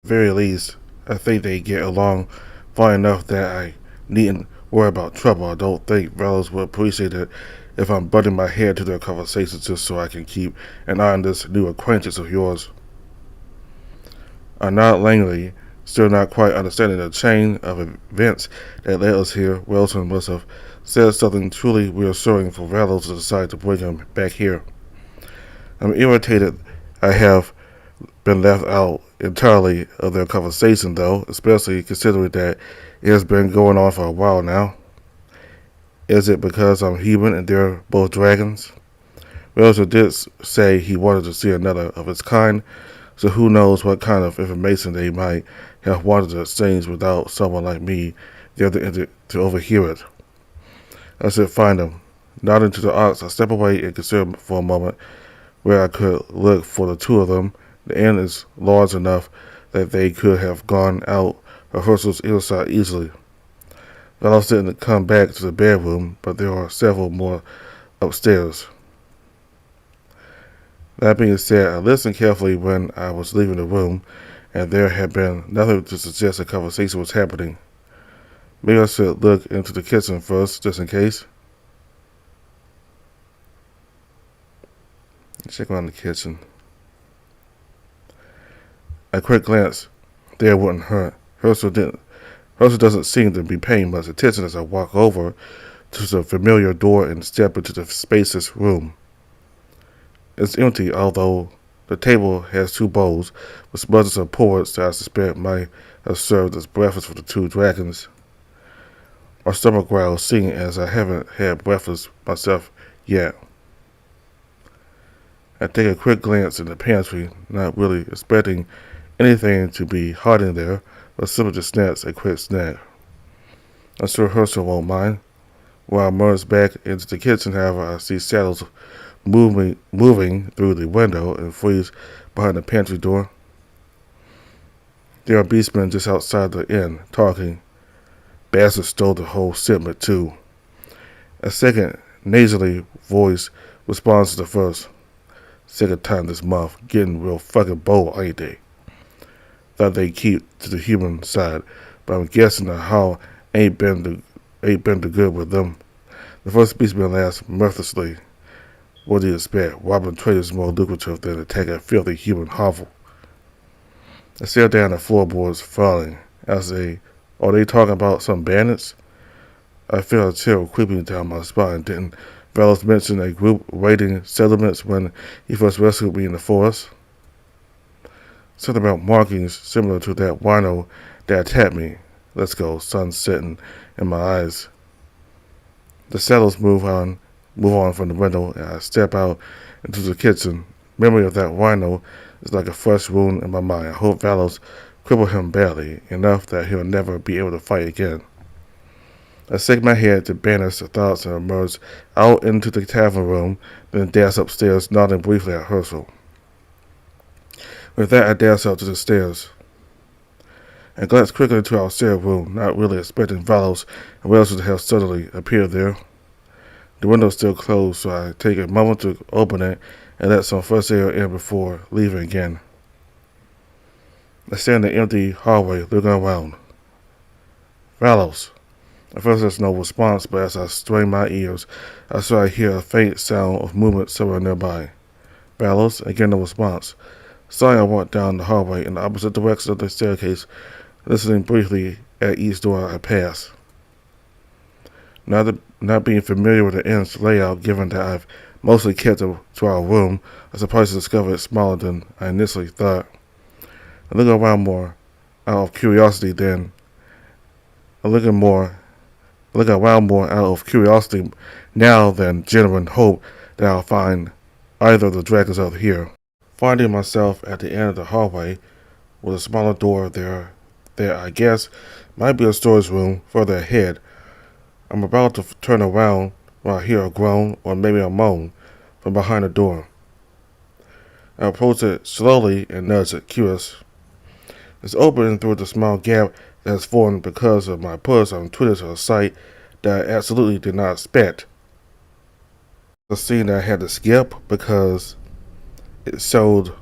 very least, I think they get along fine enough that I needn't worry about trouble. I don't think fellows would appreciate it if I'm butting my head to their conversations just so I can keep an eye on this new acquaintance of yours. I'm not Langley, still not quite understanding the chain of events that led us here. Wilson must have said something truly reassuring for Vallows to decide to bring him back here. I'm irritated I have been left out entirely of their conversation, though, especially considering that it has been going on for a while now. Is it because I'm human and they're both dragons? Welser did say he wanted to see another of its kind, so who knows what kind of information they might have wanted to exchange without someone like me there to overhear it. I should find them. Nodding to the ox, I step away and consider for a moment where I could look for the two of them. The inn is large enough that they could have gone out rehearsals inside easily. Valos didn't come back to the bedroom, but there are several more upstairs. That being said, I listened carefully when I was leaving the room, and there had been nothing to suggest a conversation was happening. Maybe I should look into the kitchen first, just in case. Check around the kitchen. A quick glance there wouldn't hurt. Herschel doesn't seem to be paying much attention as I walk over to the familiar door and step into the spacious room. It's empty, although the table has two bowls with smudges of porridge that I suspect might have served as breakfast for the two dragons. My stomach growls, seeing as I haven't had breakfast myself yet. I take a quick glance in the pantry, not really expecting anything to be hiding there, but simply just snatch a quick snack. I'm sure Herschel won't mind. While I merge back into the kitchen, however, I see shadows moving through the window and freeze behind the pantry door. There are beastmen just outside the inn, talking. Bastards stole the whole shipment, too. A second, nasally voice responds to the first. Second time this month, getting real fucking bold, ain't they? Thought they'd keep to the human side, but I'm guessing the how ain't been the good with them. The first beastman laughs mirthlessly. What do you expect? Robbing traders is more lucrative than attacking a filthy human hovel. I stare down at the floorboards, frowning. Are they talking about some bandits? I feel a chill creeping down my spine. Didn't Velos mention a group raiding settlements when he first rescued me in the forest? Something about markings similar to that wino that attacked me. Let's go, sun setting in my eyes. The shadows move on from the window, and I step out into the kitchen. Memory of that wino is like a fresh wound in my mind. I hope Valos crippled him badly, enough that he'll never be able to fight again. I shake my head to banish the thoughts and emerge out into the tavern room, then dash upstairs, nodding briefly at Herschel. With that, I dash out to the stairs. I glance quickly into our shared room, not really expecting Valos and Wells to have suddenly appeared there. The window's still closed, so I take a moment to open it and let some fresh air in before leaving again. I stand in the empty hallway, looking around. Valos. At first there's no response, but as I strain my ears, I saw I hear a faint sound of movement somewhere nearby. Valos. Again no response. Suddenly I walk down the hallway in the opposite direction of the staircase, listening briefly at each door I pass. Not being familiar with the inn's layout, given that I've mostly kept it to our room, I was surprised to discover it smaller than I initially thought. I look around more out of curiosity now than genuine hope that I'll find either of the dragons out here. Finding myself at the end of the hallway with a smaller door there I guess might be a storage room further ahead. I'm about to turn around when I hear a groan or maybe a moan from behind the door. I approach it slowly and nudge it, curious. It's opening through the small gap that has formed because of my push on Twitter to a site that I absolutely did not expect. A scene that I had to skip because it showed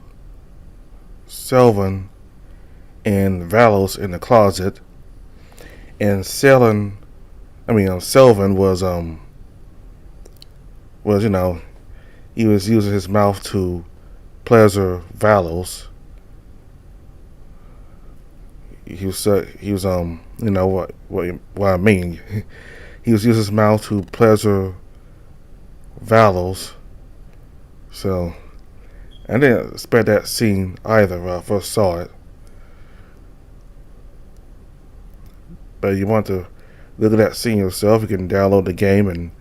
Selvin and Valos in the closet, and Selvin was he was using his mouth to pleasure Valos. He was what I mean. He was using his mouth to pleasure Valos. So I didn't expect that scene either when I first saw it. But you want to look at that scene yourself, you can download the game and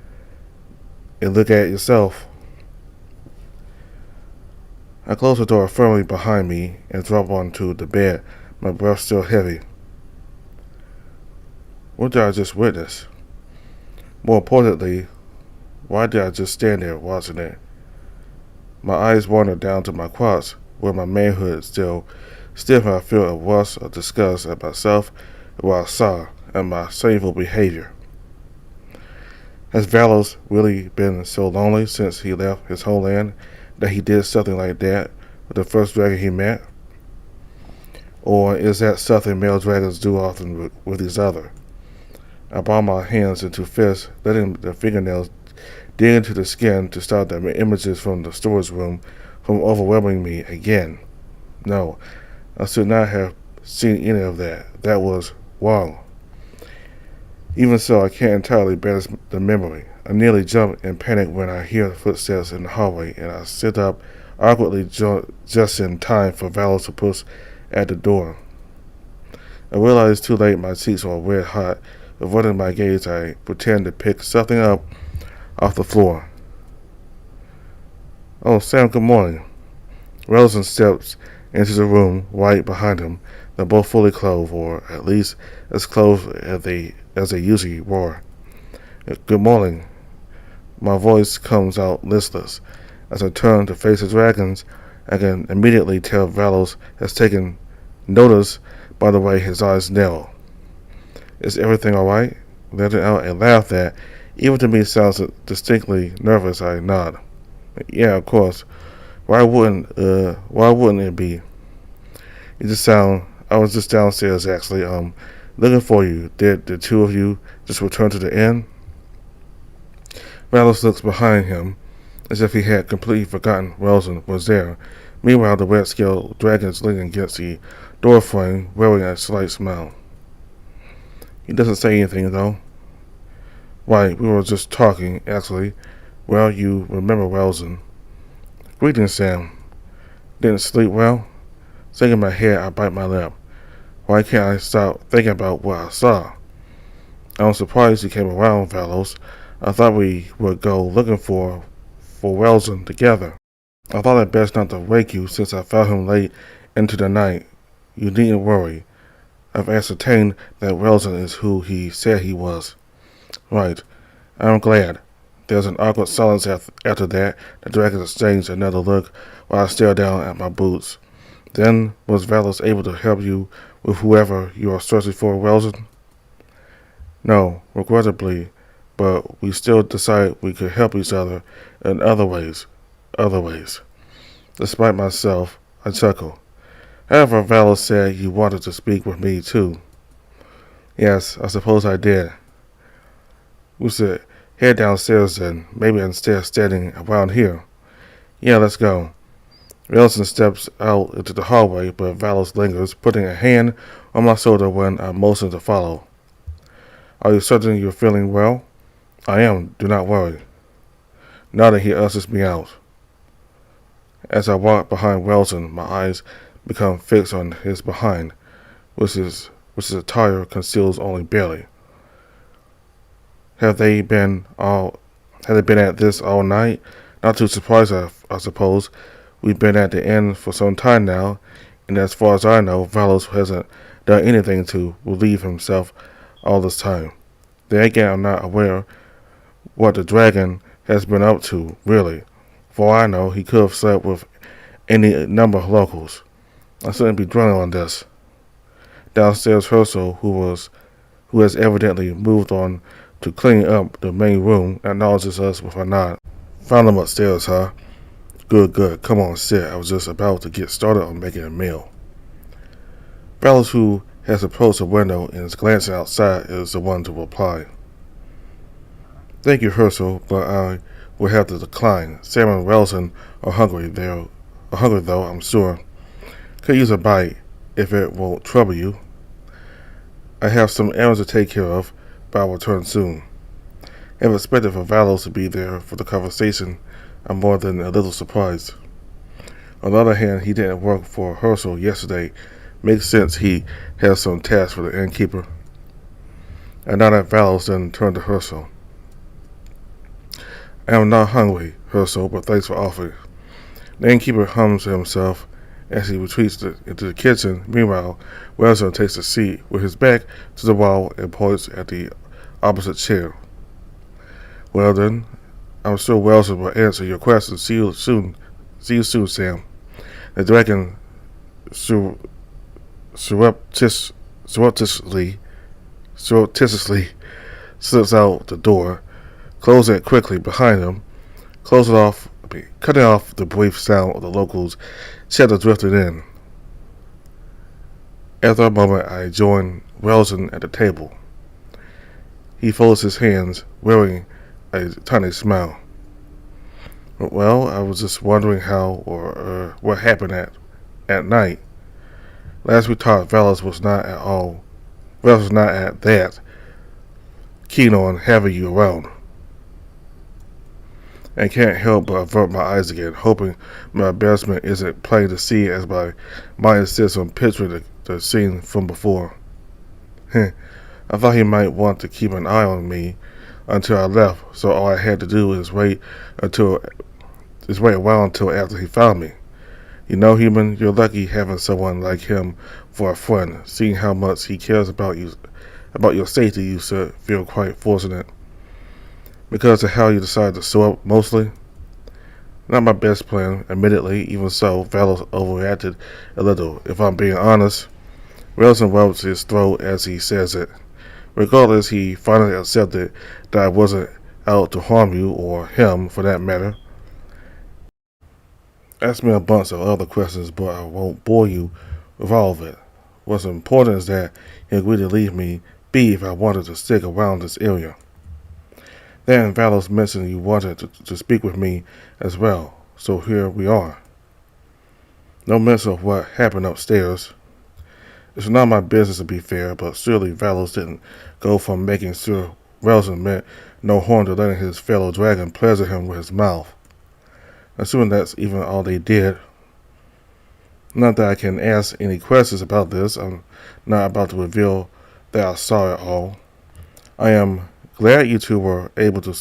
look at it yourself. I closed the door firmly behind me and dropped onto the bed, my breath still heavy. What did I just witness? More importantly, why did I just stand there watching it? My eyes wandered down to my crotch, where my manhood still stiff I feel a rush of disgust at myself and what I saw and my shameful behavior. Has Valos really been so lonely since he left his homeland that he did something like that with the first dragon he met? Or is that something male dragons do often with each other? I brought my hands into fists, letting the fingernails dig into the skin to stop the images from the storage room from overwhelming me again. No, I should not have seen any of that. That was wrong. Even so, I can't entirely banish the memory. I nearly jump in panic when I hear footsteps in the hallway, and I sit up awkwardly just in time for Valos to push at the door. I realize too late my cheeks are red hot. Avoiding my gaze, I pretend to pick something up off the floor. Oh, Sam, good morning. Rosen steps into the room right behind him. They're both fully clothed, or at least as clothed as they usually were. Good morning. My voice comes out listless. As I turn to face the dragons, I can immediately tell Valos has taken notice by the way his eyes narrow. Is everything alright? Letting out a laugh that, even to me, sounds distinctly nervous. I nod. Yeah, of course. Why wouldn't it be? I was just downstairs actually, looking for you. Did the two of you just return to the inn? Valos looks behind him, as if he had completely forgotten Rosen was there. Meanwhile, the red-scaled dragon is leaning against the doorframe, wearing a slight smile. He doesn't say anything, though. Right, we were just talking, actually. Well, you remember Rosen. Greetings, Sam. Didn't sleep well? Shaking my head, I bite my lip. Why can't I stop thinking about what I saw? I'm surprised you came around, Valos. I thought we would go looking for Rosen together. I thought it best not to wake you since I found him late into the night. You needn't worry. I've ascertained that Rosen is who he said he was. Right. I'm glad. There's an awkward silence after that. The dragons exchanged another look while I stared down at my boots. Then, was Valos able to help you with whoever you are searching for, Rosen? No, regrettably, but we still decided we could help each other in other ways. Despite myself, I chuckle. However, Valos said you wanted to speak with me, too. Yes, I suppose I did. We should head downstairs then, maybe instead of standing around here. Yeah, let's go. Rosen steps out into the hallway, but Valos lingers, putting a hand on my shoulder when I motion to follow. Are you certain you're feeling well? I am, do not worry. Nodding, he ushers me out. As I walk behind Rosen, my eyes become fixed on his behind, which his attire conceals only barely. Have they been at this all night? Not too surprised, I suppose. We've been at the inn for some time now, and as far as I know, Valos hasn't done anything to relieve himself all this time. Then again, I'm not aware what the dragon has been up to, really. For all I know, he could have slept with any number of locals. I shouldn't be dwelling on this. Downstairs, Herschel, who has evidently moved on to clean up the main room, acknowledges us with a nod. Found him upstairs, huh? Good. Come on, sit. I was just about to get started on making a meal. Valles, who has approached the window and is glancing outside, is the one to reply. Thank you, Herschel, but I will have to decline. Sam and Relson are hungry though, I'm sure. Could use a bite, if it won't trouble you. I have some errands to take care of, but I will return soon. I have expected for Valles to be there for the conversation. I'm more than a little surprised. On the other hand, he didn't work for Herschel yesterday. Makes sense he has some task for the innkeeper. I nodded at Valles, then turned to Herschel. I am not hungry, Herschel, but thanks for offering. The innkeeper hums to himself as he retreats into the kitchen. Meanwhile, Wilson takes a seat with his back to the wall and points at the opposite chair. Well then, I'm sure Wilson will answer your question. See you soon, Sam. The dragon surreptitiously slips out the door, closing it quickly behind him, cutting off the brief sound of the locals' chatter drifted in. After a moment, I joined Wilson at the table. He folds his hands, wearing a tiny smile. Well, I was just wondering how or what happened at night. Last we talked, Valles was not at that keen on having you around. And can't help but avert my eyes again, hoping my embarrassment isn't plain to see as my mind insists on picturing the scene from before. I thought he might want to keep an eye on me until I left, so all I had to do is wait a while until after he found me. You know, human, you're lucky having someone like him for a friend. Seeing how much he cares about your safety, you should feel quite fortunate. Because of how you decided to sew up, mostly. Not my best plan, admittedly. Even so, Valles overreacted a little. If I'm being honest, Wilson rubs his throat as he says it. Regardless, he finally accepted that I wasn't out to harm you, or him, for that matter. Ask me a bunch of other questions, but I won't bore you with all of it. What's important is that he agreed to leave me be if I wanted to stick around this area. Then Valles mentioned you wanted to speak with me as well, so here we are. No mention of what happened upstairs. It's not my business to be fair, but surely Valles didn't go from making sure Relson meant no harm to letting his fellow dragon pleasure him with his mouth. Assuming that's even all they did. Not that I can ask any questions about this. I'm not about to reveal that I saw it all. I am glad you two were able to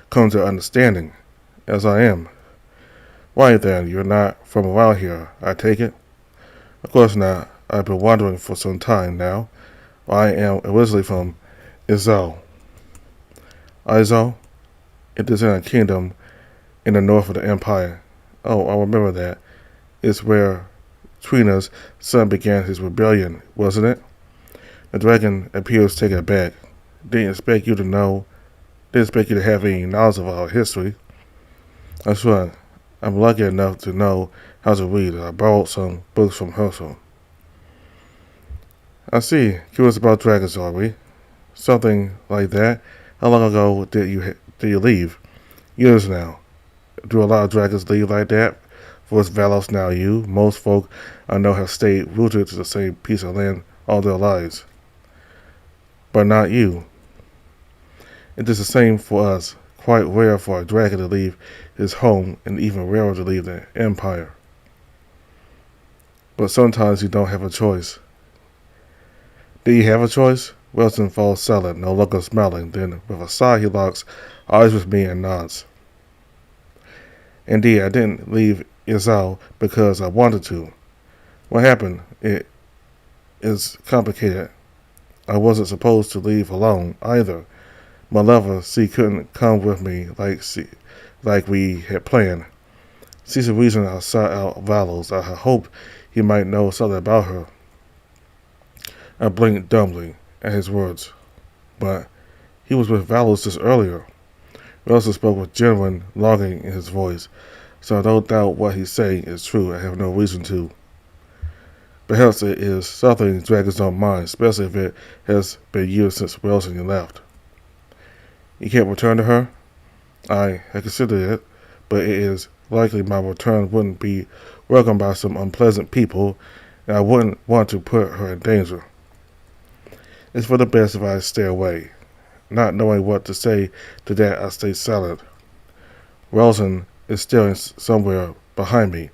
come to understanding, as I am. Why then, you're not from around here, I take it? Of course not. I've been wandering for some time now. I am originally from Izal. Izal? It is in a kingdom in the north of the empire. Oh, I remember that. It's where Trina's son began his rebellion, wasn't it? The dragon appears taken aback. Didn't expect you to have any knowledge of our history. That's right. I'm lucky enough to know how to read. I borrowed some books from Herschel. I see. Curious about dragons, are we? Something like that. How long ago did you leave? Years now. Do a lot of dragons leave like that? First Valles, now you. Most folk I know have stayed rooted to the same piece of land all their lives. But not you. It is the same for us. Quite rare for a dragon to leave his home, and even rarer to leave the empire. But sometimes you don't have a choice. Do you have a choice? Wilson falls silent, no longer smiling. Then, with a sigh, he locks eyes with me and nods. Indeed, I didn't leave Izal because I wanted to. What happened? It is complicated. I wasn't supposed to leave alone, either. My lover, she couldn't come with me like we had planned. She's the reason I sought out Valles. I had hoped he might know something about her. I blinked dumbly at his words. But he was with Valles just earlier. Wilson spoke with genuine longing in his voice, so I don't doubt what he's saying is true. I have no reason to. Perhaps it is something dragons don't mind, especially if it has been years since Wilson left. You can't return to her? I had considered it, but it is likely my return wouldn't be welcomed by some unpleasant people, and I wouldn't want to put her in danger. It's for the best if I stay away. Not knowing what to say to that, I stay silent. Wilson is staring somewhere behind me,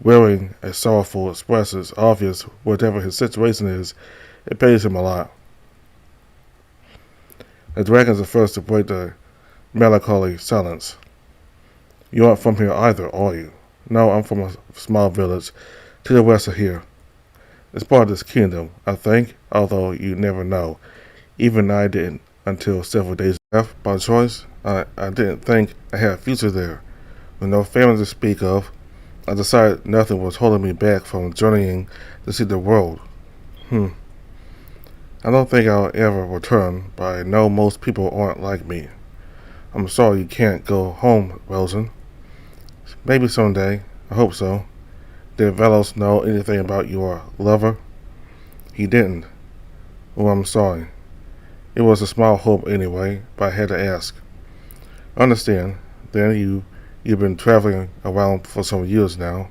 wearing a sorrowful expression. It's obvious whatever his situation is, it pays him a lot. The dragons are first to break the melancholy silence. You aren't from here either, are you? No, I'm from a small village to the west of here. It's part of this kingdom, I think, although you never know. Even I didn't until several days after by choice. I didn't think I had a future there. With no family to speak of, I decided nothing was holding me back from journeying to see the world. I don't think I'll ever return, but I know most people aren't like me. I'm sorry you can't go home, Wilson. Maybe someday. I hope so. Did Velos know anything about your lover? He didn't. Oh, I'm sorry. It was a small hope anyway, but I had to ask. Understand. Then you've been traveling around for some years now.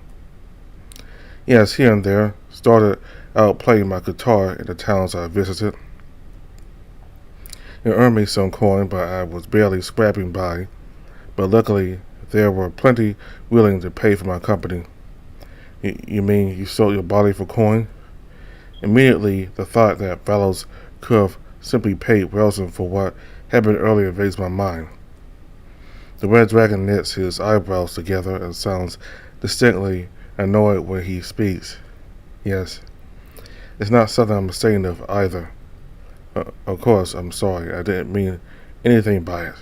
Yes, here and there. Started out playing my guitar in the towns I visited. It earned me some coin, but I was barely scraping by. But luckily, there were plenty willing to pay for my company. You mean you sold your body for coin? Immediately, the thought that Velos could have simply paid Wilson for what happened earlier raised my mind. The red dragon knits his eyebrows together and sounds distinctly annoyed when he speaks. Yes, it's not something I'm ashamed of either. Of course, I'm sorry. I didn't mean anything by it.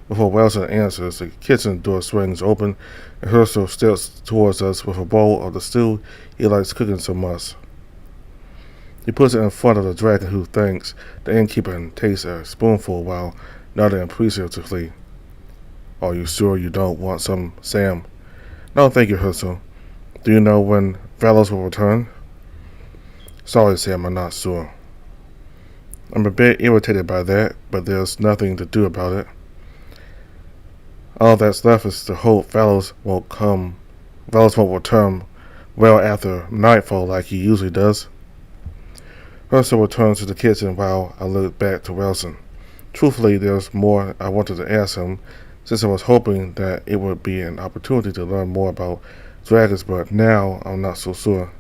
Before Wilson answers, the kitchen door swings open and Herschel steps towards us with a bowl of the stew he likes cooking so much. He puts it in front of the dragon, who thanks the innkeeper and takes a spoonful while nodding appreciatively. Are you sure you don't want some, Sam? No, thank you, Herschel. Do you know when Velos will return? Sorry, Sam, I'm not sure. I'm a bit irritated by that, but there's nothing to do about it. All that's left is to hope Velos won't return well after nightfall like he usually does. Herschel returns to the kitchen while I look back to Wilson. Truthfully, there's more I wanted to ask him, since I was hoping that it would be an opportunity to learn more about dragons, but now I'm not so sure.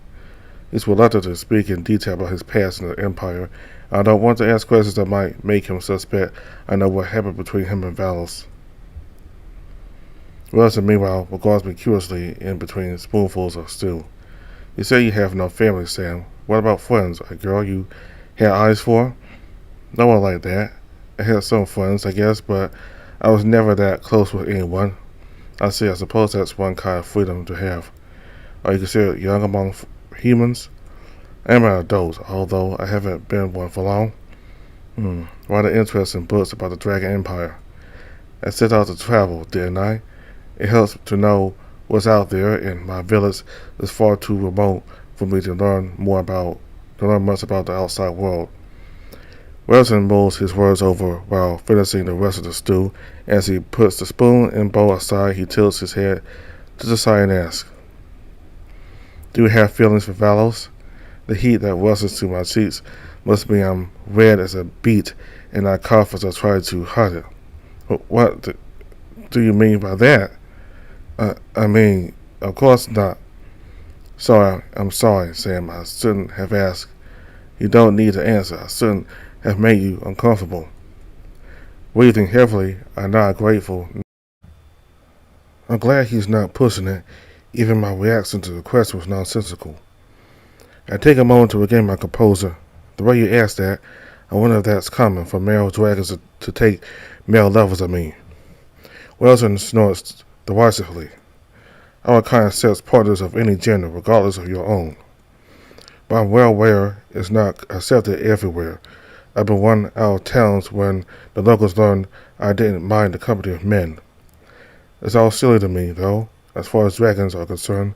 He's reluctant to speak in detail about his past in the Empire. I don't want to ask questions that might make him suspect I know what happened between him and Velos. Wilson, meanwhile, regards me curiously in between spoonfuls of stew. You say you have no family, Sam. What about friends? A girl you had eyes for? No one like that. I had some friends, I guess, but I was never that close with anyone. I suppose that's one kind of freedom to have. Are you considered young among humans? I am an adult, although I haven't been one for long. Why the interest in books about the Dragon Empire? I set out to travel, didn't I? It helps to know what's out there, and my village is far too remote for me to learn much about the outside world. Wilson mulls his words over while finishing the rest of the stew. As he puts the spoon and bowl aside, he tilts his head to the side and asks, Do you have feelings for Velos? The heat that rushes to my cheeks must mean I'm red as a beet, and I cough as I try to hide it. What do you mean by that? I mean, of course not. I'm sorry, Sam. I shouldn't have asked. You don't need to answer. I shouldn't have made you uncomfortable. Breathing heavily, I nod grateful. I'm glad he's not pushing it. Even my reaction to the question was nonsensical. I take a moment to regain my composure. The way you asked that, I wonder if that's common for male dragons to take male lovers of me. Wilson snorts derisively. Our kind accepts partners of any gender, regardless of your own. But I'm well aware it's not accepted everywhere. I've been run out of towns when the locals learned I didn't mind the company of men. It's all silly to me, though. As far as dragons are concerned,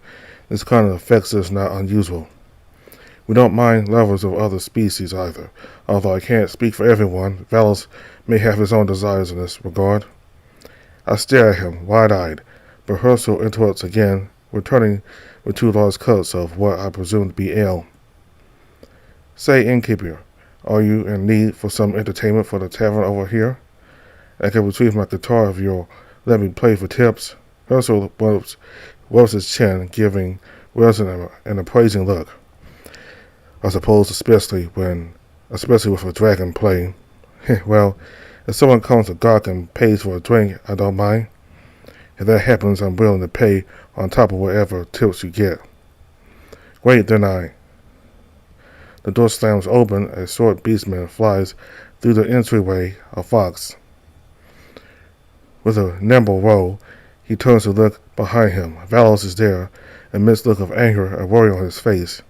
this kind of affection is not unusual. We don't mind lovers of other species either. Although I can't speak for everyone, Valos may have his own desires in this regard. I stare at him, wide-eyed, but Herschel interrupts again, returning with 2 large cups of what I presume to be ale. Say, innkeeper, are you in need for some entertainment for the tavern over here? I can retrieve my guitar if you'll let me play for tips. Herschel rubs his chin, giving Wilson an appraising look. I suppose especially with a dragon playing. Well, if someone comes to Gawk and pays for a drink, I don't mind. If that happens, I'm willing to pay on top of whatever tips you get. Wait, then The door slams open, a short beastman flies through the entryway, a fox. With a nimble roll, he turns to look behind him. Valos is there, a mixed look of anger and worry on his face.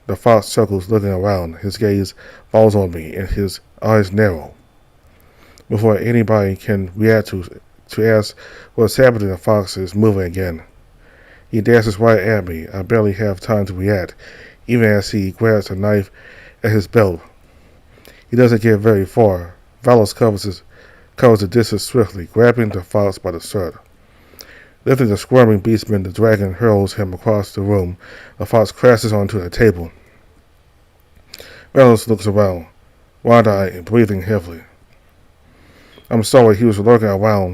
The fox chuckles, looking around. His gaze falls on me, and his eyes narrow. Before anybody can react to ask what's happening, the fox is moving again. He dashes right at me. I barely have time to react, even as he grabs a knife at his belt. He doesn't get very far. Valos covers the distance swiftly, grabbing the fox by the shirt. Lifting the squirming beastman, the dragon hurls him across the room. The fox crashes onto the table. Valos looks around, wide-eyed and breathing heavily. I'm sorry, he was lurking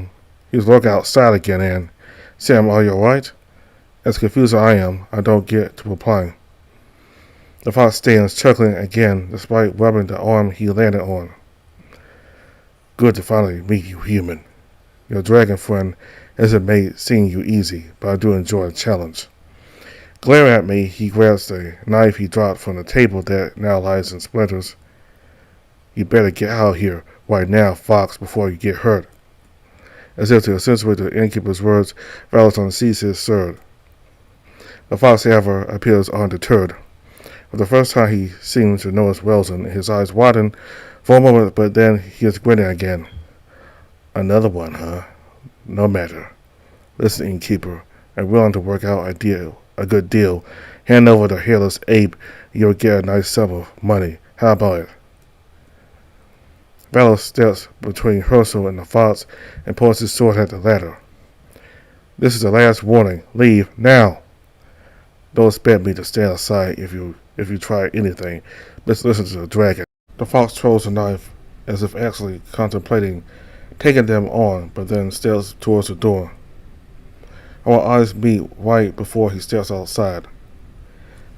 outside again, and Sam, are you alright? As confused as I am, I don't get to reply. The fox stands, chuckling again, despite rubbing the arm he landed on. Good to finally meet you, human. Your dragon friend hasn't made seeing you easy, but I do enjoy a challenge. Glaring at me, he grabs the knife he dropped from the table that now lies in splinters. You better get out of here right now, fox, before you get hurt. As if to accentuate the innkeeper's words, Valos unseats his sword. The fox, however, appears undeterred. For the first time, he seems to notice Wilson. His eyes widen for a moment, but then he is grinning again. Another one, huh? No matter. Listen, innkeeper, I'm willing to work out a good deal. Hand over the hairless ape, you'll get a nice sum of money. How about it? Valos steps between Herschel and the fox and points his sword at the latter. This is the last warning. Leave now. Don't expect me to stand aside if you try anything. Let's listen to the dragon. The fox throws the knife as if actually contemplating taking them on, but then steps towards the door. Our eyes meet right before he steps outside.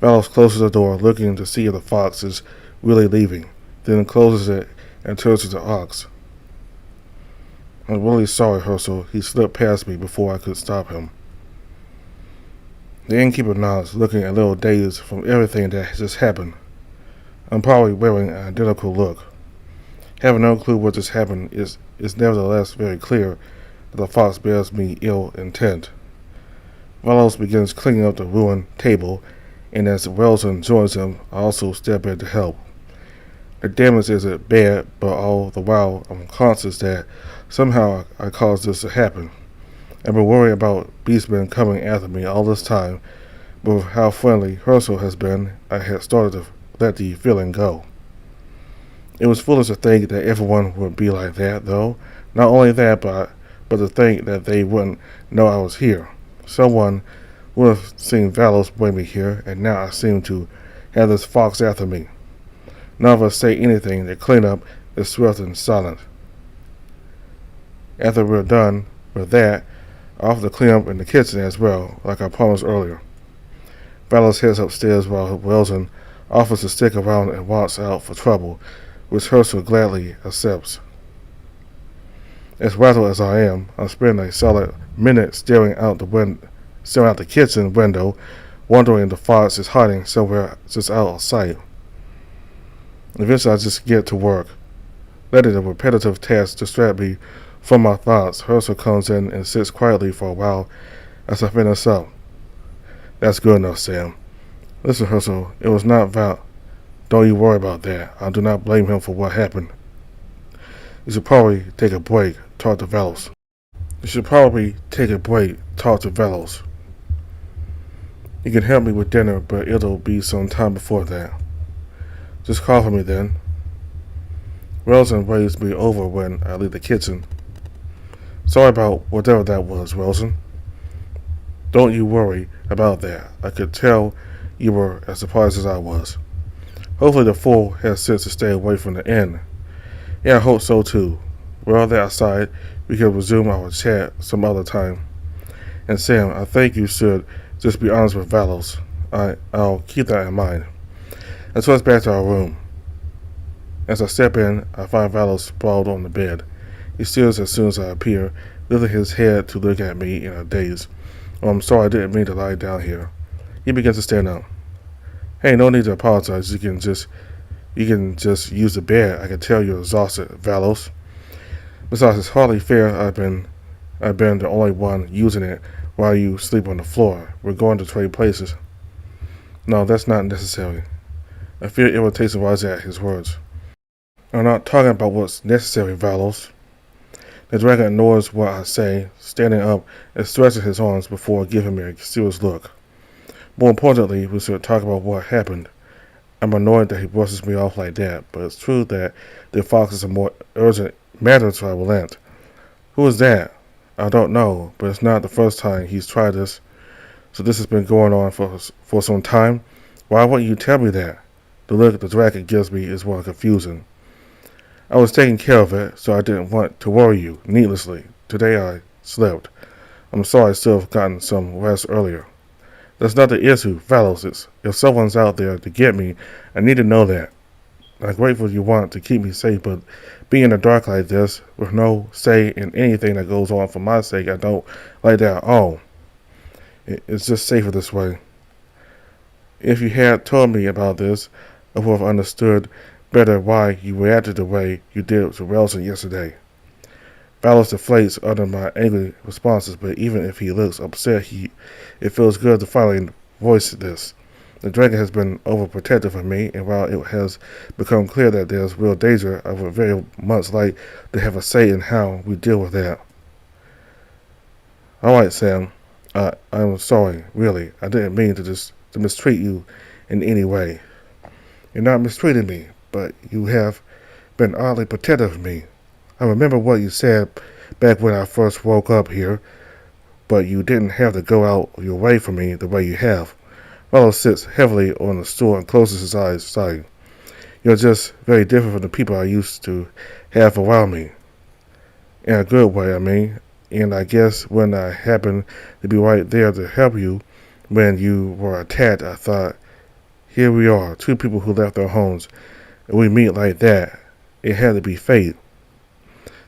Valos closes the door, looking to see if the fox is really leaving, then closes it and turns to the ox. I'm really sorry, Herschel. He slipped past me before I could stop him. The innkeeper nods, looking a little dazed from everything that just happened. I'm probably wearing an identical look. Having no clue what just happened is nevertheless very clear that the fox bears me ill intent. Valos begins cleaning up the ruined table, and as Wilson joins him, I also step in to help. The damage isn't bad, but all the while I'm conscious that somehow I caused this to happen. I've been worried about beastmen coming after me all this time, but with how friendly Herschel has been, I had started to let the feeling go. It was foolish to think that everyone would be like that, though. Not only that, but to think that they wouldn't know I was here. Someone would have seen Valos bring me here, and now I seem to have this fox after me. None of us say anything. The cleanup is swift and silent. After we're done with that, I offer to clean up in the kitchen as well, like I promised earlier. Valos heads upstairs while Wilson offers to stick around and watch out for trouble, which Herschel gladly accepts. As rattled as I am, I spend a solid minute staring out the kitchen window, wondering if the fox is hiding somewhere just out of sight. Eventually I just get to work, letting the repetitive tasks distract me from my thoughts. Herschel comes in and sits quietly for a while as I finish up. That's good enough, Sam. Listen, Herschel, it was not Val. Don't you worry about that. I do not blame him for what happened. You should probably take a break, talk to Valos. You can help me with dinner, but it'll be some time before that. Just call for me then. Wilson waves me over when I leave the kitchen. Sorry about whatever that was, Wilson. Don't you worry about that. I could tell you were as surprised as I was. Hopefully the fool has sense to stay away from the inn. Yeah, I hope so too. Well, that aside, we can resume our chat some other time. And Sam, I think you should just be honest with Valos. I'll keep that in mind. I toss back to our room. As I step in, I find Valos sprawled on the bed. He steals as soon as I appear, lifting his head to look at me in a daze. Oh, I'm sorry, I didn't mean to lie down here. He begins to stand up. Hey, no need to apologize. You can just use the bed. I can tell you're exhausted, Valos. Besides, it's hardly fair I've been the only one using it while you sleep on the floor. We're going to trade places. No, that's not necessary. I feel irritation rise at his words. I'm not talking about what's necessary, Valos. The dragon ignores what I say, standing up and stretching his arms before giving me a serious look. More importantly, we should talk about what happened. I'm annoyed that he brushes me off like that, but it's true that the fox is a more urgent matter to relent. Who is that? I don't know, but it's not the first time he's tried this. So this has been going on for some time. Why wouldn't you tell me that? The look the dragon gives me is one confusing. I was taking care of it, so I didn't want to worry you needlessly. Today I slept. I'm sorry I should have gotten some rest earlier. That's not the issue, Valos. If someone's out there to get me, I need to know that. I'm grateful you want to keep me safe, but being in the dark like this, with no say in anything that goes on for my sake, I don't like that at all. It's just safer this way. If you had told me about this, I would have understood better why you reacted the way you did to Wilson yesterday. Valos deflates under my angry responses, but even if he looks upset, it feels good to finally voice this. The dragon has been overprotective of me, and while it has become clear that there's real danger, I would very much like to have a say in how we deal with that. Alright, Sam. I'm sorry, really. I didn't mean to mistreat you in any way. You're not mistreating me, but you have been oddly protective of me. I remember what you said back when I first woke up here, but you didn't have to go out of your way for me the way you have. Valos sits heavily on the stool and closes his eyes, sighing. You're just very different from the people I used to have around me. In a good way, I mean. And I guess when I happened to be right there to help you when you were attacked, I thought, here we are, two people who left their homes, and we meet like that. It had to be fate.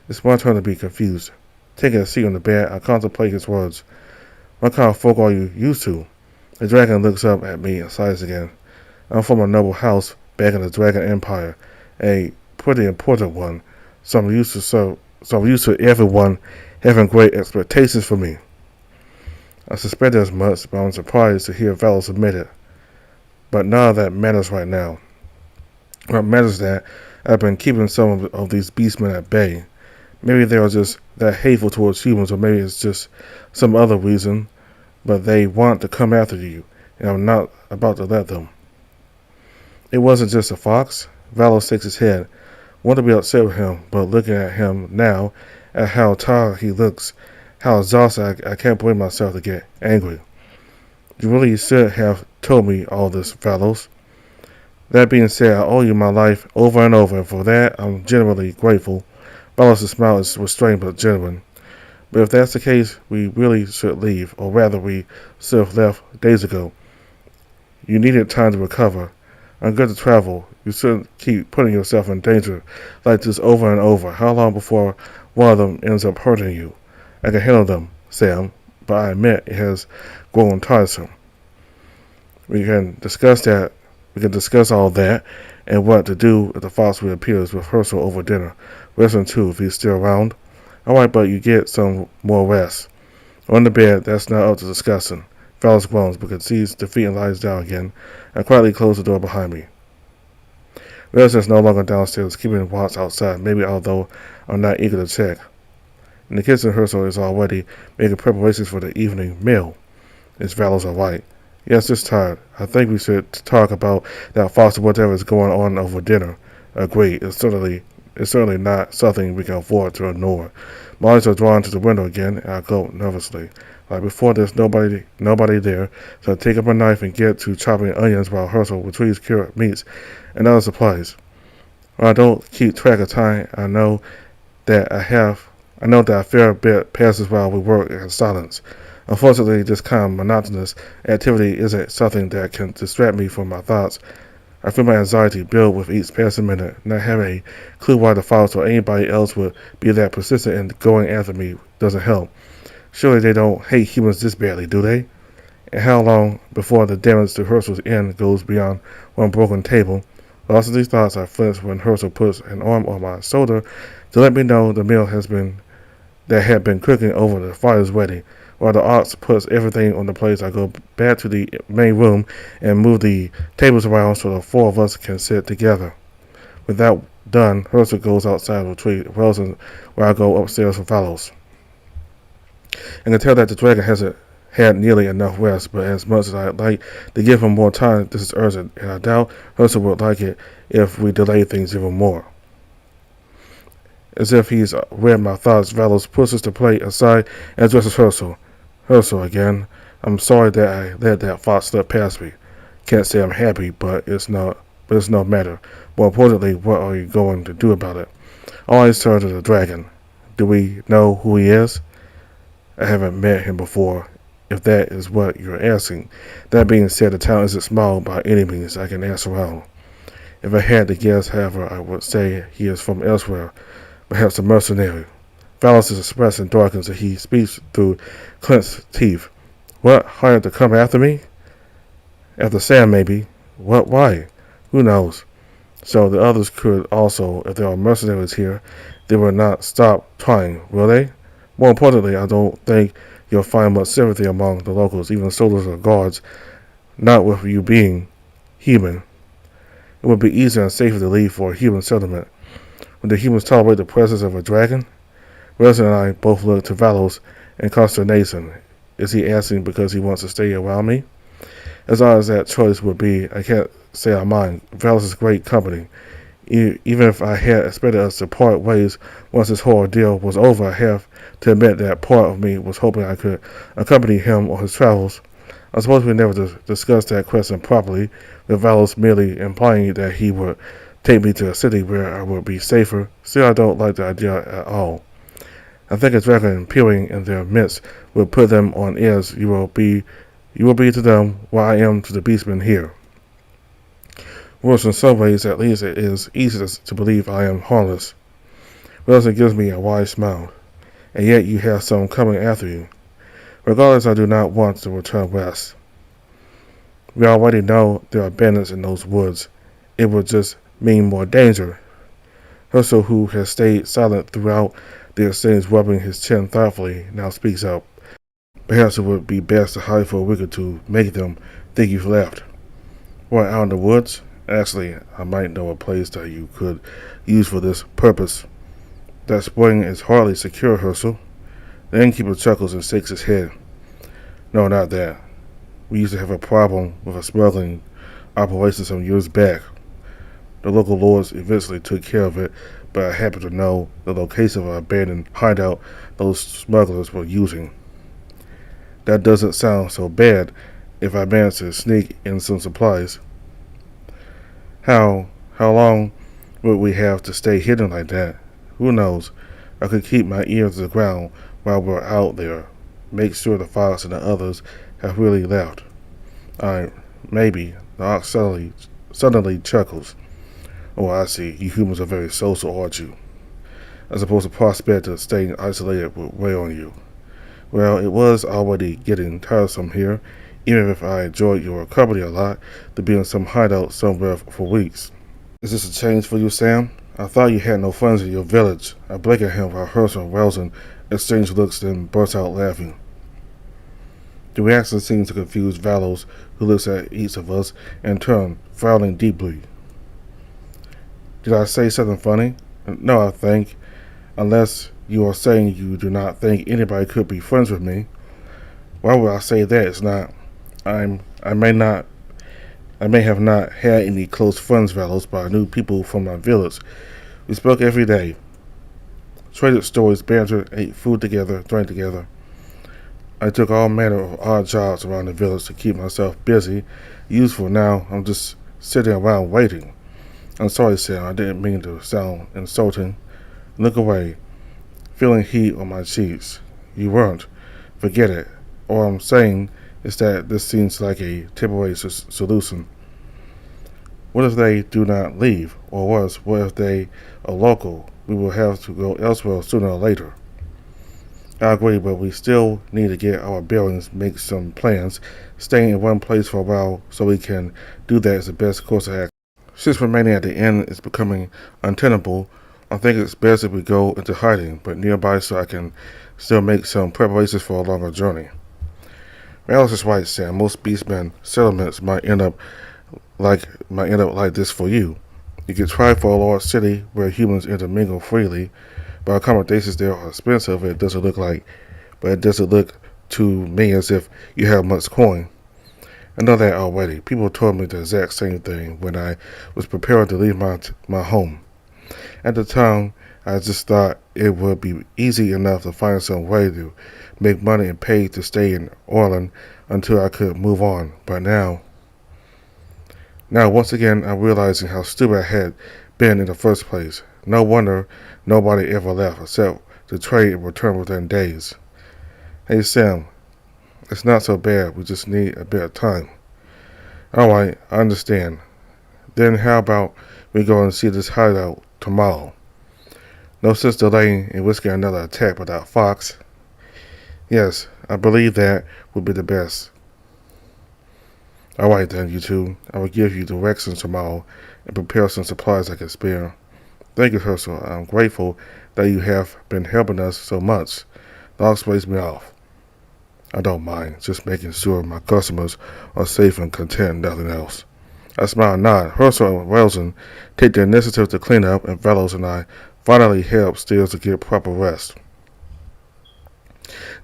It's my turn to be confused. Taking a seat on the bed, I contemplate his words. What kind of folk are you used to? The dragon looks up at me and sighs again. I'm from a noble house back in the Dragon Empire, a pretty important one, so I'm used to everyone having great expectations for me. I suspected as much, but I'm surprised to hear Valos admit it. But none of that matters right now. What matters is that I've been keeping some of these beastmen at bay. Maybe they are just that hateful towards humans, or maybe it's just some other reason, but they want to come after you, and I'm not about to let them. It wasn't just a fox. Valos shakes his head. Want to be upset with him, but looking at him now, at how tired he looks, how exhausted, I can't bring myself to get angry. You really should have told me all this, Valos. That being said, I owe you my life over and over, and for that I'm genuinely grateful. Valos' smile is restrained but genuine. But if that's the case, we really should leave, or rather we should have left days ago. You needed time to recover. I'm good to travel. You shouldn't keep putting yourself in danger like this over and over. How long before one of them ends up hurting you? I can handle them, Sam, but I admit it has grown tiresome. We can discuss all that and what to do if the fox reappears with Herschel over dinner. Wilson too, if he's still around. Alright, but you get some more rest. On the bed, that's not up to discussing. Valos groans but concedes defeat and lies down again. I quietly close the door behind me. Wilson is no longer downstairs, keeping watch outside, maybe although I'm not eager to check. In the kitchen, Herschel is already making preparations for the evening meal. Is Valos alright? Yes, just tired. I think we should talk about that foster whatever is going on over dinner. Agreed. It's certainly not something we can afford to ignore. My eyes are drawn to the window again, and I go nervously. Like before, there's nobody there, so I take up a knife and get to chopping onions while Herschel retrieves cured meats and other supplies. While I don't keep track of time, that I have I know that a fair bit passes while we work in silence. Unfortunately, this kind of monotonous activity isn't something that can distract me from my thoughts. I feel my anxiety build with each passing minute, not having a clue why the Fox or anybody else would be that persistent in going after me doesn't help. Surely they don't hate humans this badly, do they? And how long before the damage to Herschel's end goes beyond one broken table? Lost in these thoughts, I flinch when Herschel puts an arm on my shoulder to let me know the meal had been cooking over the fire's ready. While the ox puts everything on the plates, I go back to the main room and move the tables around so the four of us can sit together. With that done, Herschel goes outside to retreat Wilson while I go upstairs and follows. I can tell that the dragon hasn't had nearly enough rest, but as much as I'd like to give him more time, this is urgent, and I doubt Herschel would like it if we delay things even more. As if he's read my thoughts, Valos pushes the plate aside and addresses Herschel. Herschel again. I'm sorry that I let that thought slip past me. Can't say I'm happy, but it's no matter. More importantly, what are you going to do about it? All eyes turn to the dragon. Do we know who he is? I haven't met him before, if that is what you're asking. That being said, the town isn't small by any means. I can ask around. If I had to guess, however, I would say he is from elsewhere. Perhaps a mercenary. Valos' expression darkens and he speaks through clenched teeth. What? Hired to come after me? After Sam, maybe. What? Why? Who knows? So the others could also, if there are mercenaries here, they will not stop trying, will they? More importantly, I don't think you'll find much sympathy among the locals, even soldiers or guards, not with you being human. It would be easier and safer to leave for a human settlement. Would the humans tolerate the presence of a dragon? Wilson and I both look to Valos in consternation. Is he asking because he wants to stay around me? As odd as that choice would be, I can't say I mind. Valos is great company. Even if I had expected us to part ways once this whole ordeal was over, I have to admit that part of me was hoping I could accompany him on his travels. I suppose we never discussed that question properly, with Valos merely implying that he would take me to a city where I would be safer. Still, I don't like the idea at all. I think a dragon appearing in their midst would put them on edge. You will be to them what I am to the beastmen here. Worse, in some ways, at least it is easy to believe I am harmless. Wilson gives me a wide smile. And yet you have some coming after you. Regardless, I do not want to return west. We already know there are bandits in those woods. It would just mean more danger. Herschel, who has stayed silent throughout the exchange, rubbing his chin thoughtfully, now speaks up. Perhaps it would be best to hide for a week or two, make them think you've left. What, out in the woods? Actually, I might know a place that you could use for this purpose. That spring is hardly secure, Herschel. The innkeeper chuckles and shakes his head. No, not that. We used to have a problem with a smuggling operation some years back. The local lords eventually took care of it, but I happen to know the location of an abandoned hideout those smugglers were using. That doesn't sound so bad if I manage to sneak in some supplies. How long would we have to stay hidden like that? Who knows? I could keep my ear to the ground while we're out there. Make sure the fox and the others have really left. Maybe. The ox suddenly chuckles. Oh, I see. You humans are very social, aren't you? I suppose the prospect of staying isolated would weigh on you. Well, it was already getting tiresome here, even if I enjoyed your company a lot, to be in some hideout somewhere for weeks. Is this a change for you, Sam? I thought you had no friends in your village. I blink at him while Herschel and Wilson exchange looks, then burst out laughing. The reaction seems to confuse Valos, who looks at each of us, in turn, frowning deeply. Did I say something funny? No, I think. Unless you are saying you do not think anybody could be friends with me. Why would I say that? It's not. I'm I may not I may have not had any close friends, fellows, but I knew people from my village. We spoke every day, traded stories, bantered, ate food together, drank together. I took all manner of odd jobs around the village to keep myself busy, useful. Now I'm just sitting around waiting. I'm sorry, Sam, I didn't mean to sound insulting. Look away, feeling heat on my cheeks. You weren't. Forget it. All I'm saying is that this seems like a temporary solution. What if they do not leave? Or worse, what if they are local? We will have to go elsewhere sooner or later. I agree, but we still need to get our bearings, make some plans. Staying in one place for a while so we can do that is the best course of action. Since remaining at the inn is becoming untenable, I think it's best if we go into hiding, but nearby so I can still make some preparations for a longer journey. Alice is right, Sam. Most beastmen settlements might end up like this for you. You could try for a large city where humans intermingle freely, but accommodations there are expensive. But it doesn't look to me as if you have much coin. I know that already. People told me the exact same thing when I was preparing to leave my home. At the time, I just thought it would be easy enough to find some way to make money and pay to stay in Orland until I could move on. But now once again, I'm realizing how stupid I had been in the first place. No wonder nobody ever left except to trade and return within days. Hey, Sam, it's not so bad. We just need a bit of time. All right, I understand. Then how about we go and see this hideout tomorrow? No sense delaying and risking another attack without Fox. Yes, I believe that would be the best. All right then, you two. I will give you directions tomorrow and prepare some supplies I can spare. Thank you, Herschel. I'm grateful that you have been helping us so much. Dogs raise me off. I don't mind, just making sure my customers are safe and content, nothing else. I smile and nod. Herschel and Wilson take the initiative to clean up, and Fellows and I finally head upstairs to get proper rest.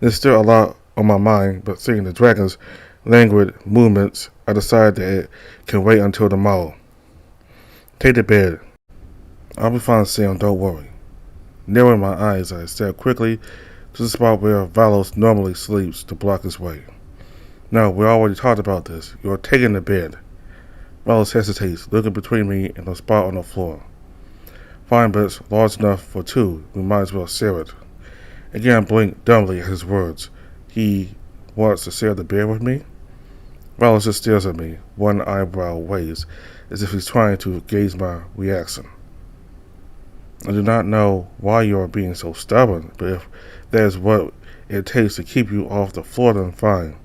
There's still a lot on my mind, but seeing the dragon's languid movements, I decide that it can wait until tomorrow. Take to bed. I'll be fine, Sam, don't worry. Narrowing my eyes, I step quickly to the spot where Valos normally sleeps to block his way. No, we already talked about this. You're taking the bed. Valos hesitates, looking between me and the spot on the floor. Fine, but it's large enough for two. We might as well share it. Again, I blink dumbly at his words. He wants to share the bed with me? Valos just stares at me, one eyebrow raised, as if he's trying to gauge my reaction. I do not know why you are being so stubborn, but if that is what it takes to keep you off the floor, then fine.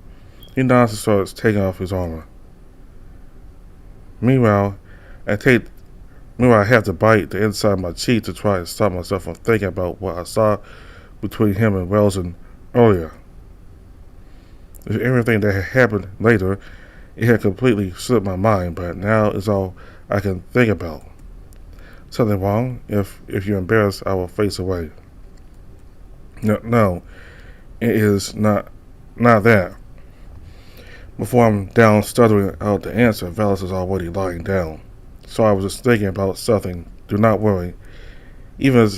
He nods and starts taking off his armor. Meanwhile, I have to bite the inside of my cheek to try and stop myself from thinking about what I saw between him and Welson earlier. If everything that had happened later, it had completely slipped my mind, but now is all I can think about. Something wrong? If you're embarrassed, I will face away. No, it is not that. Before I'm down stuttering out the answer, Valis is already lying down. So I was just thinking about something. Do not worry. Even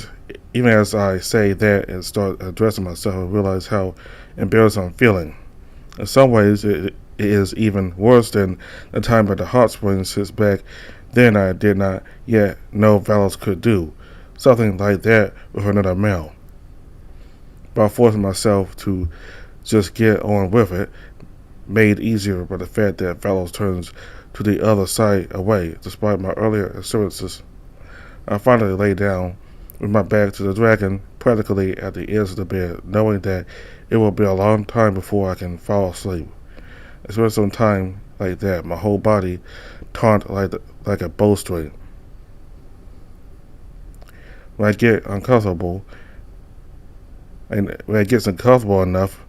as I say that and start addressing myself, I realize how embarrassed I'm feeling. In some ways, it is even worse than the time at the hot springs, since back then I did not yet know Valos could do something like that with another male. By forcing myself to just get on with it, made easier by the fact that Valos turns to the other side away, despite my earlier assurances. I finally lay down with my back to the dragon, practically at the edge of the bed, knowing that it will be a long time before I can fall asleep. I spent some time like that, my whole body taut like a bowstring. When it gets uncomfortable enough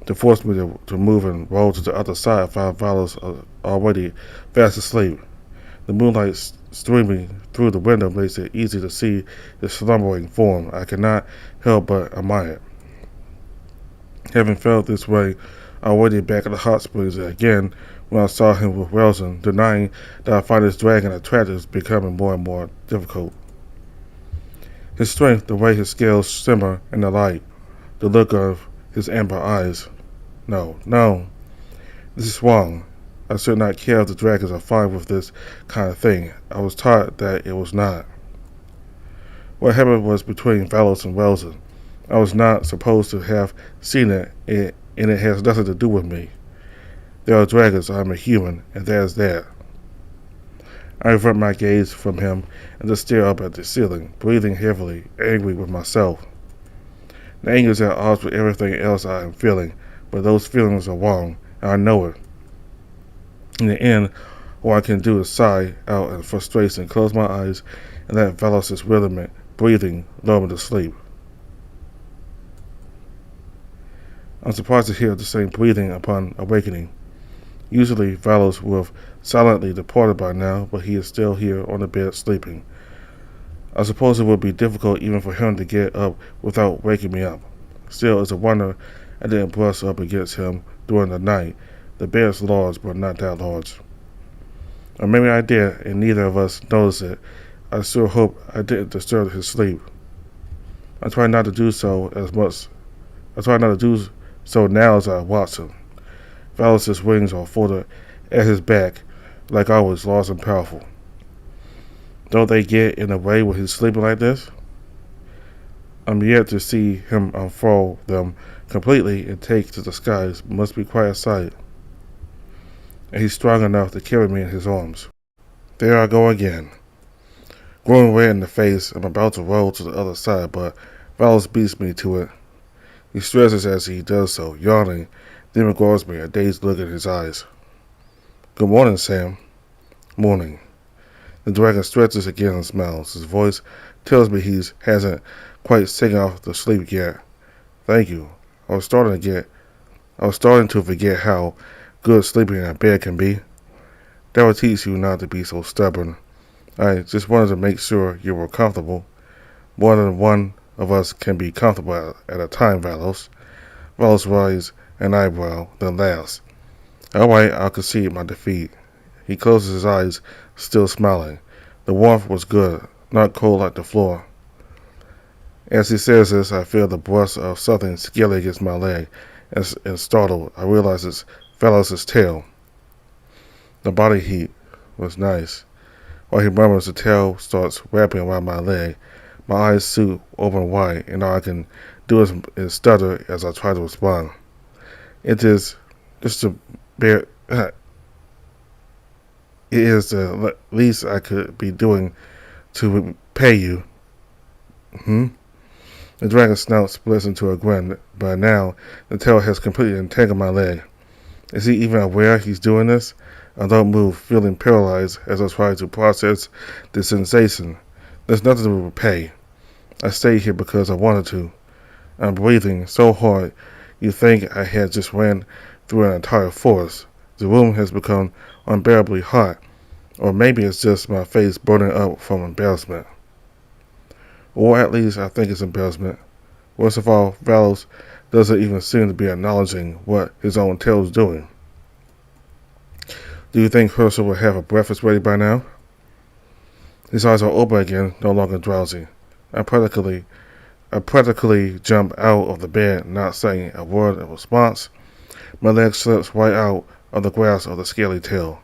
to force me to move and roll to the other side, I found Valos already fast asleep. The moonlight streaming through the window makes it easy to see his slumbering form. I cannot help but admire it. Having felt this way I waited back at the hot springs again when I saw him with Wilson, denying that I find his dragon attractive is becoming more and more difficult. His strength, the way his scales shimmer in the light, the look of his amber eyes. No, no, this is wrong. I should not care if the dragons are fine with this kind of thing. I was taught that it was not. What happened was between Valos and Wilson. I was not supposed to have seen it, and it has nothing to do with me. There are dragons, I am a human, and that is that. I avert my gaze from him and just stare up at the ceiling, breathing heavily, angry with myself. The anger is at odds with everything else I am feeling, but those feelings are wrong, and I know it. In the end, all I can do is sigh out in frustration, close my eyes, and let Valos' rhythmic breathing lull me to sleep. I'm surprised to hear the same breathing upon awakening. Usually Valos would have silently departed by now, but he is still here on the bed sleeping. I suppose it would be difficult even for him to get up without waking me up. Still, it's a wonder I didn't brush up against him during the night. The bed is large, but not that large. Or maybe I did, and neither of us noticed it. I sure hope I didn't disturb his sleep. I try not to do so now as I watch him. Valos' wings are folded at his back, like always large and powerful. Don't they get in the way when he's sleeping like this? I'm yet to see him unfurl them completely and take to the skies. Must be quite a sight. And he's strong enough to carry me in his arms. There I go again. Growing red in the face, I'm about to roll to the other side, but Valos beats me to it. He stresses as he does so, yawning, then regards me, a dazed look in his eyes. Good morning, Sam. Morning. The dragon stretches again and smiles. His voice tells me he hasn't quite shaken off the sleep yet. Thank you. I was starting to forget how good sleeping in a bed can be. That will teach you not to be so stubborn. I just wanted to make sure you were comfortable. More than one of us can be comfortable at a time, Valos. Valos raised an eyebrow, then laughs. All right, I'll concede my defeat. He closes his eyes, still smiling. The warmth was good, not cold like the floor. As he says this, I feel the brush of something scaly against my leg, and startled, I realize it's Valos' tail. The body heat was nice. While he murmurs, the tail starts wrapping around my leg. My eyes shoot open wide, and all I can do is stutter as I try to respond. It is just a bare. It is the least I could be doing to pay you. The dragon's snout splits into a grin, but now the tail has completely entangled my leg. Is he even aware he's doing this? I don't move, feeling paralyzed as I try to process the sensation. There's nothing to repay. I stayed here because I wanted to. I'm breathing so hard you think I had just ran through an entire forest. The room has become unbearably hot, or maybe it's just my face burning up from embarrassment. Or at least I think it's embarrassment. Worst of all, Valos doesn't even seem to be acknowledging what his own tail is doing. Do you think Herschel will have a breakfast ready by now? His eyes are open again, no longer drowsy. I practically jump out of the bed, not saying a word in response. My leg slips right out of the grasp of the scaly tail.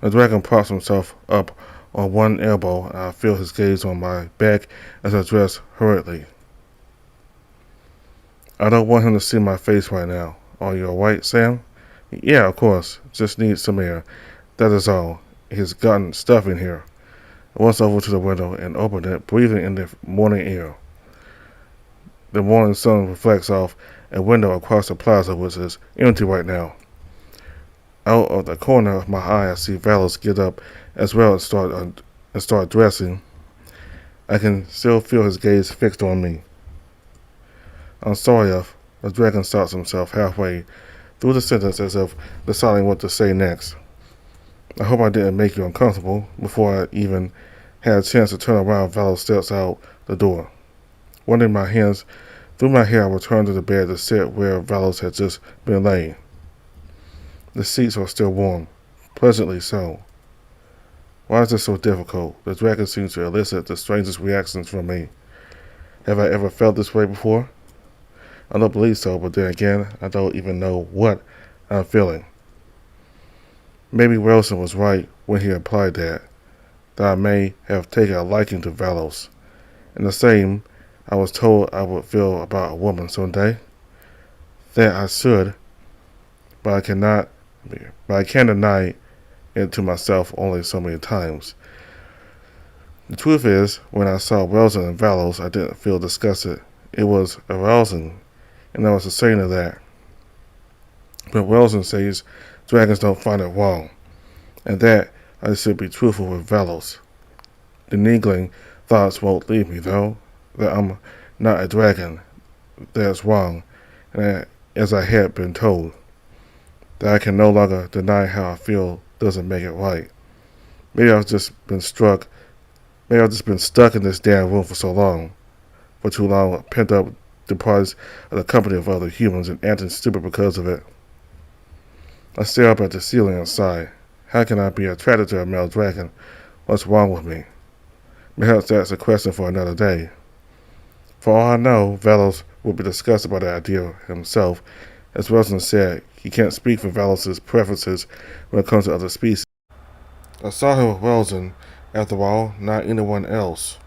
The dragon props himself up on one elbow, and I feel his gaze on my back as I dress hurriedly. I don't want him to see my face right now. Are you alright, Sam? Yeah, of course. Just need some air. That is all. He's gotten stuff in here. I walked over to the window and opened it, breathing in the morning air. The morning sun reflects off a window across the plaza, which is empty right now. Out of the corner of my eye, I see Valos get up as well and start dressing. I can still feel his gaze fixed on me. I'm sorry if the dragon stops himself halfway through the sentence as if deciding what to say next. I hope I didn't make you uncomfortable. Before I even had a chance to turn around, Valos steps out the door. One of my hands Through my hair, I returned to the bed to sit where Valos had just been laying. The seats were still warm, pleasantly so. Why is this so difficult? The dragon seems to elicit the strangest reactions from me. Have I ever felt this way before? I don't believe so, but then again, I don't even know what I'm feeling. Maybe Wilson was right when he implied that I may have taken a liking to Valos. And the same I was told I would feel about a woman someday. That I should, but I can't deny it to myself only so many times. The truth is, when I saw Wilson and Valos, I didn't feel disgusted. It was arousing, and I was ashamed of that. But Wilson says dragons don't find it wrong, and that I should be truthful with Valos. The niggling thoughts won't leave me, though, that I'm not a dragon. That's wrong, and as I had been told, that I can no longer deny how I feel doesn't make it right. Maybe I've just been stuck in this damn room for too long, pent up, deprived of the company of other humans and acting stupid because of it. I stare up at the ceiling and sigh. How can I be attracted to a male dragon? What's wrong with me? Perhaps that's a question for another day. For all I know, Valos would be disgusted by the idea himself. As Wilson said, he can't speak for Valos' preferences when it comes to other species. I saw him with Wilson, after all, not anyone else.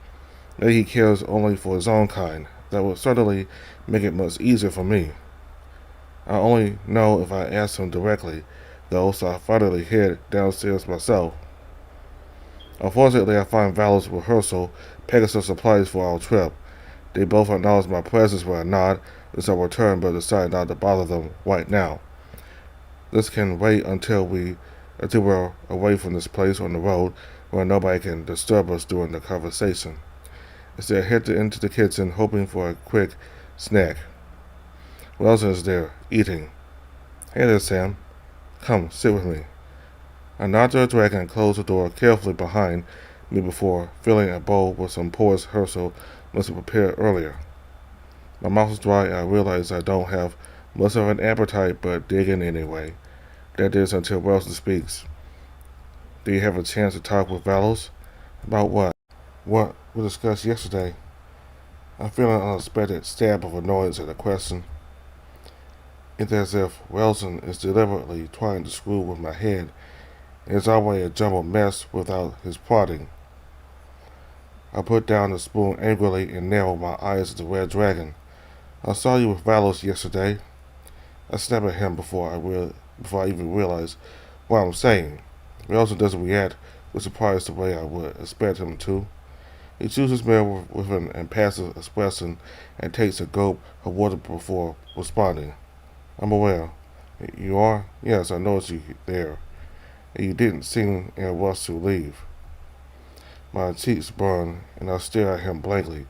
Maybe he cares only for his own kind. That would certainly make it much easier for me. I only know if I ask him directly, though, so I finally head downstairs myself. Unfortunately, I find Valos' rehearsal packing some supplies for our trip. They both acknowledge my presence with a nod, as I return, but decide not to bother them right now. This can wait until we're away from this place on the road, where nobody can disturb us during the conversation. Instead, I head into the kitchen, hoping for a quick snack. Wilson is there, eating. Hey there, Sam. Come, sit with me. I nod to the dragon and close the door carefully behind me before filling a bowl with some porridge Herschel must have prepared earlier. My mouth is dry and I realize I don't have much of an appetite, but dig in anyway. That is until Wilson speaks. Do you have a chance to talk with Valos? About what? What we discussed yesterday. I feel an unexpected stab of annoyance at the question. It's as if Wilson is deliberately trying to screw with my head. It's always a jumbled mess without his prodding. I put down the spoon angrily and narrowed my eyes at the red dragon. I saw you with Valos yesterday. I snap at him before I even realize what I'm saying. Wilson doesn't react with surprise the way I would expect him to. He chews his meal with an impassive expression and takes a gulp of water before responding. I'm aware. You are? Yes, I noticed you there. And you didn't seem in a rush to leave. My cheeks burn, and I stare at him blankly,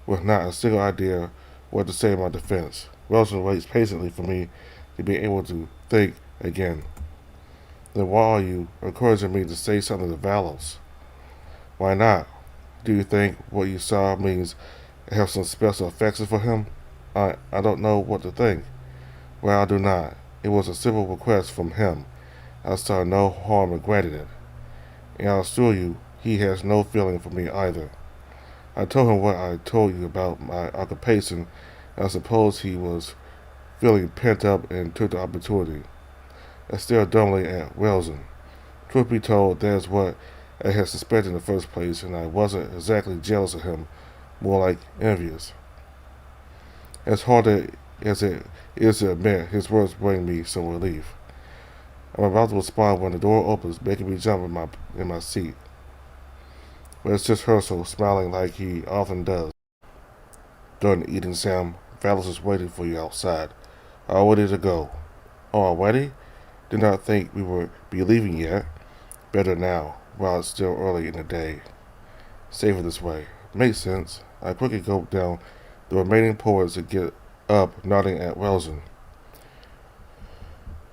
with not a single idea what to say in my defense. Wilson waits patiently for me to be able to think again. Then why are you encouraging me to say something to Valos? Why not? Do you think what you saw means I have some special affection for him? I don't know what to think. Well, I do not. It was a simple request from him. I saw no harm in granting it. And I assure you, he has no feeling for me either. I told him what I told you about my occupation, and I suppose he was feeling pent up and took the opportunity. I stared dumbly at Wilson. Truth be told, that is what I had suspected in the first place, and I wasn't exactly jealous of him, more like envious. As hard as it is to admit, his words bring me some relief. I'm about to respond when the door opens, making me jump in my seat. But it's just Herschel, smiling like he often does. During the eating, Sam, Valos is waiting for you outside. All ready to go. Oh, already? Did not think we would be leaving yet. Better now, while it's still early in the day. Safer this way. Makes sense. I quickly gulp down the remaining porridge to get up, nodding at Wilson.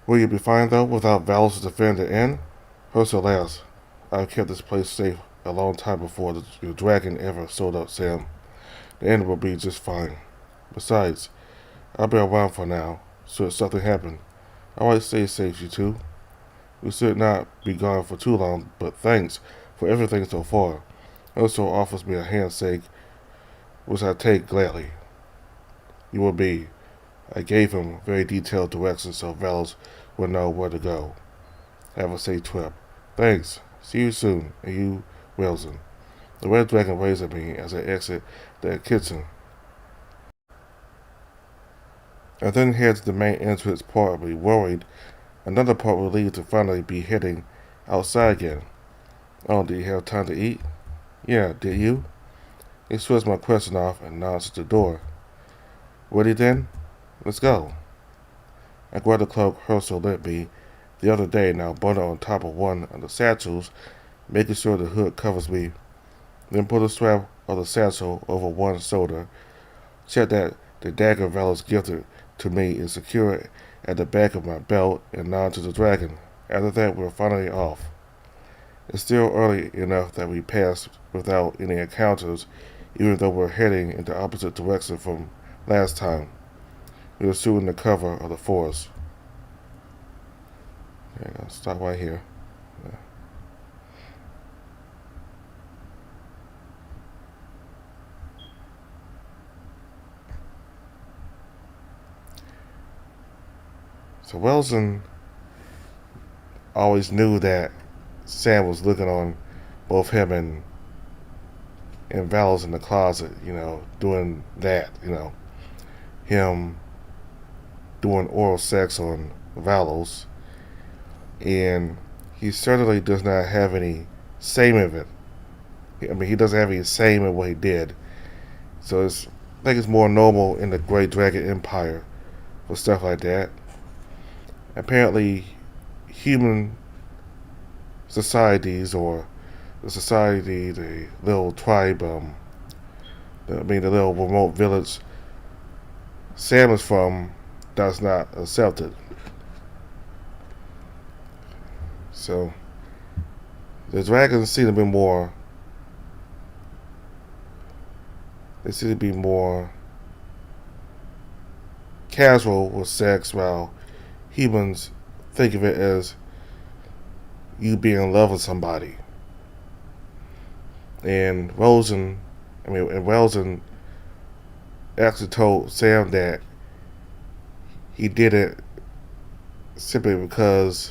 Will you be fine, though, without Valos to defend the inn? Herschel laughs. I've kept this place safe a long time before the dragon ever showed up, Sam. The inn will be just fine. Besides, I'll be around for now, so if something happened. Alright, stay safe, you two. We should not be gone for too long, but thanks for everything so far. Also offers me a handshake, which I take gladly. You will be. I gave him very detailed directions so Velos will know where to go. Have a safe trip. Thanks. See you soon. And you, Wilson. The red dragon waves at me as I exit the kitchen. I then head to the main entrance, partly worried. Another part relieved to finally be heading outside again. Oh, did you have time to eat? Yeah, did you? He shrugs my question off and nods to the door. Ready then? Let's go. I grab the cloak Herschel lent me the other day, now bundled on top of one of the satchels, making sure the hood covers me. Then put the strap of the satchel over one shoulder. Check that the dagger Velos gifted to me is secure at the back of my belt, and nod to the dragon. After that, we're finally off. It's still early enough that we pass without any encounters, even though we're heading in the opposite direction from last time. We were shooting the cover of the forest. Okay, I'll stop right here. Yeah. So Wilson always knew that Sam was looking on both him and Velos in the closet, doing that, him doing oral sex on Velos, and he certainly does not have any shame of it. He doesn't have any shame in what he did. So I think it's more normal in the Great Dragon Empire for stuff like that. Apparently, human societies, or the society, the little tribe, the little remote village Sam is from, does not accept it. So the dragons seem to be more. They seem to be more casual with sex, while humans think of it as you being in love with somebody. And Rosen actually told Sam that he did it simply because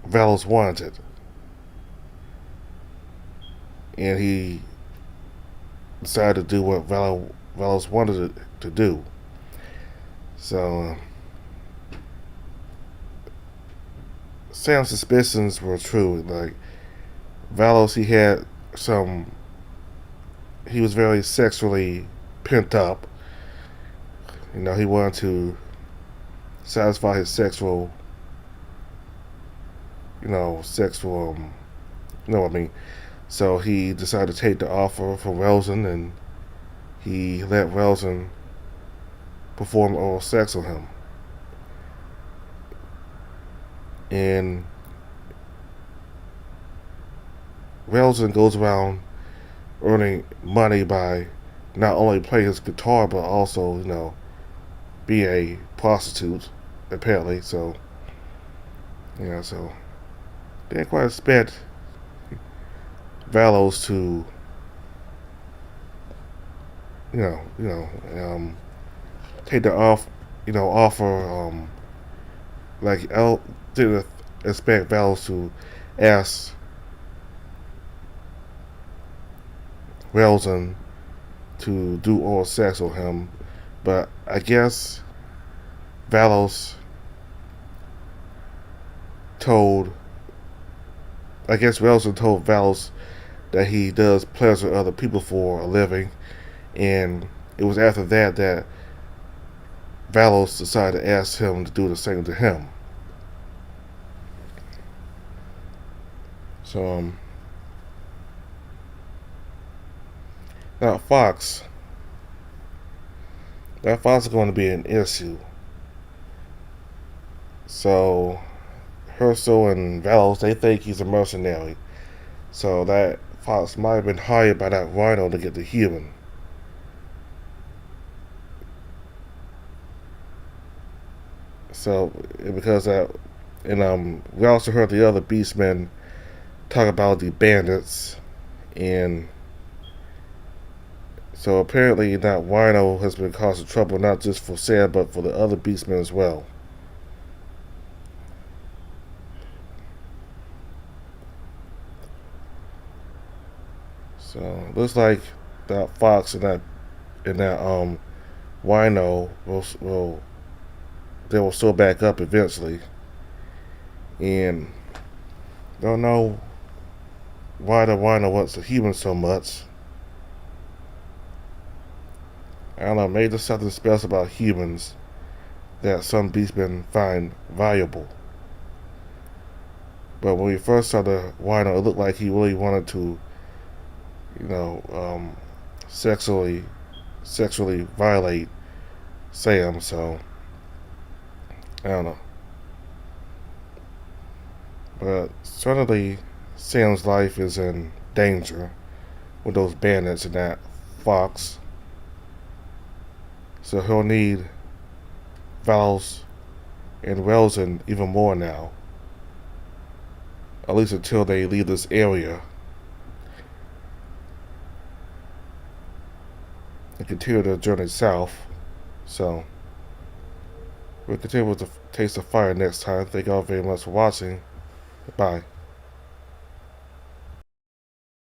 Velos wanted it. And he decided to do what Velos wanted it to do. So Sam's suspicions were true. Like Velos, he was very sexually pent up. He wanted to satisfy his sexual, you know what I mean. So he decided to take the offer from Relson, and he let Relson perform oral sex on him. And Relson goes around earning money by not only playing his guitar, but also, be a prostitute, apparently. So, so they didn't quite expect Velos to, take the offer. Like I didn't expect Velos to ask Relson to do oral sex on him, but I guess Relson told Velos that he does pleasure other people for a living, and it was after that Velos decided to ask him to do the same to him. So now Fox is going to be an issue. So Herschel and Velos, they think he's a mercenary. So that Fox might have been hired by that rhino to get the human. So because that, and we also heard the other beastmen talk about the bandits, and so apparently that Wino has been causing trouble not just for Sam but for the other beastmen as well. So looks like that Fox and that Wino will they will still back up eventually, and don't know why the Wino wants the humans so much. I don't know, maybe there's something special about humans that some beastmen find valuable. But when we first saw the Wino, it looked like he really wanted to, you know, sexually violate Sam. So I don't know, but certainly Sam's life is in danger with those bandits and that Fox. So he'll need Val's and Relson even more now. At least until they leave this area and continue their journey south. So we'll continue with the Taste of Fire next time. Thank you all very much for watching. Bye.